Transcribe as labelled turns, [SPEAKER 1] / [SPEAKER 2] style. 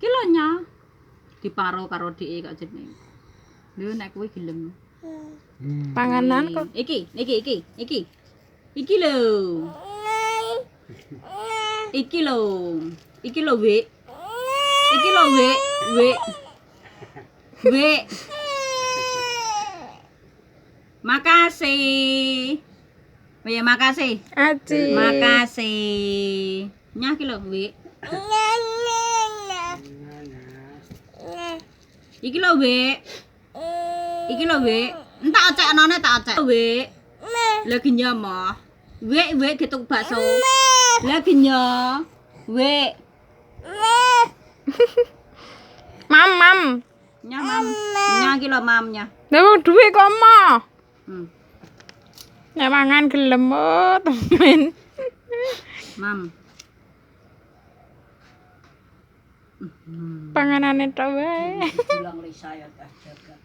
[SPEAKER 1] Kilonya diparo karo dhek kok jenenge. Lho nek kowe gelem.
[SPEAKER 2] Panganan kok.
[SPEAKER 1] Iki lho. Iki lho. Iki lho, Wik. Iki lho, Wik. Wik. Makasih. Oh ya makasih.
[SPEAKER 2] Aji.
[SPEAKER 1] Makasih. Nyah ki lho, Wik. Iki lho, Wik. Iki lho, Wik. Entak oceknone tak ocek. Wik. Lagi nyomo. Wik getuk bakso. Lagi nyo. Wik.
[SPEAKER 2] Mam.
[SPEAKER 1] Nyah mam. Nyah ki lho mamnya.
[SPEAKER 2] Lah wong duwe kok mo.
[SPEAKER 1] Hmm.
[SPEAKER 2] Nek mangan gelem temen.
[SPEAKER 1] Mam.
[SPEAKER 2] Panganane tok wae.
[SPEAKER 1] Bilang li saya dah jaga.